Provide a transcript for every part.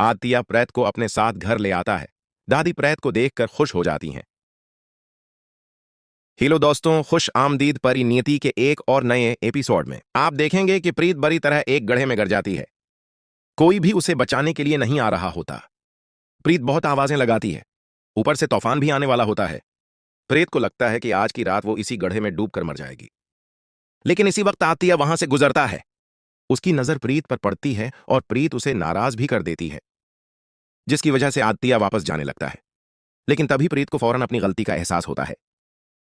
आदित्य प्रेत को अपने साथ घर ले आता है। दादी प्रेत को देखकर खुश हो जाती हैं। हेलो दोस्तों, खुश आमदीद परी नियति के एक और नए एपिसोड में आप देखेंगे कि प्रीत बुरी तरह एक गड्ढे में गिर जाती है। कोई भी उसे बचाने के लिए नहीं आ रहा होता। प्रीत बहुत आवाजें लगाती है। ऊपर से तूफान भी आने वाला होता है। प्रीत को लगता है कि आज की रात वो इसी गड्ढे में डूब कर मर जाएगी। लेकिन इसी वक्त आदित्य वहां से गुजरता है। उसकी नजर प्रीत पर पड़ती है और प्रीत उसे नाराज भी कर देती है, जिसकी वजह से आदित्य वापस जाने लगता है। लेकिन तभी प्रीत को फौरन अपनी गलती का एहसास होता है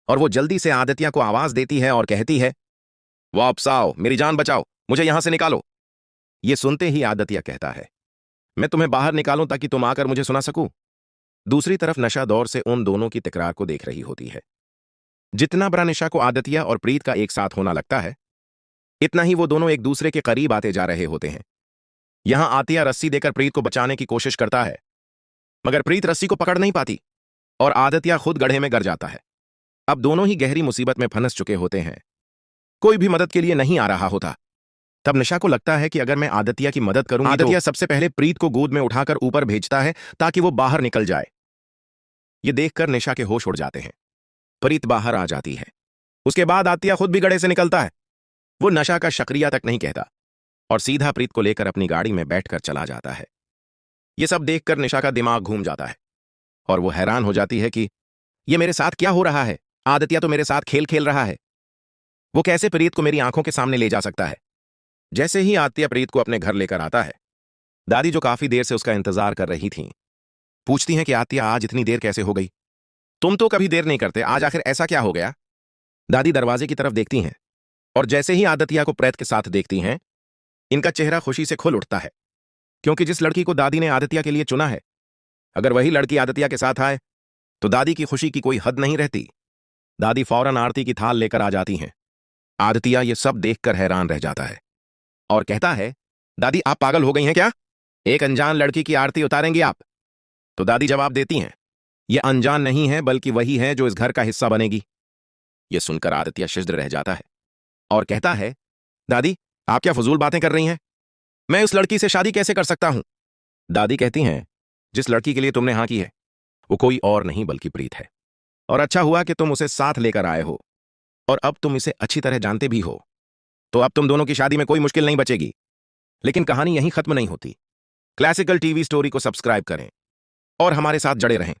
और वो जल्दी से आदित्य को आवाज देती है और कहती है, वापस आओ, मेरी जान बचाओ, मुझे यहां से निकालो। ये सुनते ही आदित्य कहता है, मैं तुम्हें बाहर निकालूं ताकि तुम आकर मुझे सुना सकूं। दूसरी तरफ नशा दौर से उन दोनों की तकरार को देख रही होती है। जितना बड़ा नशा को आदित्य और प्रीत का एक साथ होना लगता है, इतना ही वो दोनों एक दूसरे के करीब आते जा रहे होते हैं। यहां आदित्य रस्सी देकर प्रीत को बचाने की कोशिश करता है, मगर प्रीत रस्सी को पकड़ नहीं पाती और आदित्य खुद गड्ढे में गिर जाता है। अब दोनों ही गहरी मुसीबत में फंस चुके होते हैं। कोई भी मदद के लिए नहीं आ रहा होता। तब निशा को लगता है कि अगर मैं आदित्य की मदद करूंगी आदित्य सबसे पहले प्रीत को गोद में उठाकर ऊपर भेजता है ताकि वो बाहर निकल जाए। ये देखकर निशा के होश उड़ जाते हैं। प्रीत बाहर आ जाती है। उसके बाद आदित्य खुद भी गड्ढे से निकलता है। वो नशा का शुक्रिया तक नहीं कहता और सीधा प्रीत को लेकर अपनी गाड़ी में बैठकर चला जाता है। ये सब देखकर निशा का दिमाग घूम जाता है और वो हैरान हो जाती है कि ये मेरे साथ क्या हो रहा है। आदित्य तो मेरे साथ खेल खेल रहा है। वो कैसे प्रीत को मेरी आंखों के सामने ले जा सकता है। जैसे ही आदित्य प्रीत को अपने घर लेकर आता है, दादी जो काफी देर से उसका इंतजार कर रही थीं, पूछती हैं कि आदित्य आज इतनी देर कैसे हो गई। तुम तो कभी देर नहीं करते, आज आखिर ऐसा क्या हो गया। दादी दरवाजे की तरफ देखती हैं और जैसे ही आदित्य को प्रेत के साथ देखती हैं, इनका चेहरा खुशी से खुल उठता है, क्योंकि जिस लड़की को दादी ने आदित्य के लिए चुना है, अगर वही लड़की आदित्य के साथ आए तो दादी की खुशी की कोई हद नहीं रहती। दादी फौरन आरती की थाल लेकर आ जाती हैं। आदित्य ये सब देखकर हैरान रह जाता है और कहता है, दादी आप पागल हो गई हैं क्या? एक अनजान लड़की की आरती उतारेंगी आप? तो दादी जवाब देती हैं, ये अनजान नहीं है बल्कि वही है जो इस घर का हिस्सा बनेगी। यह सुनकर आदित्य शिद्र रह जाता है और कहता है, दादी आप क्या फजूल बातें कर रही हैं? मैं उस लड़की से शादी कैसे कर सकता हूं? दादी कहती हैं, जिस लड़की के लिए तुमने हां की है वो कोई और नहीं बल्कि प्रीत है, और अच्छा हुआ कि तुम उसे साथ लेकर आए हो और अब तुम इसे अच्छी तरह जानते भी हो, तो अब तुम दोनों की शादी में कोई मुश्किल नहीं बचेगी। लेकिन कहानी यहीं खत्म नहीं होती। क्लासिकल टीवी स्टोरी को सब्सक्राइब करें और हमारे साथ जड़े रहें।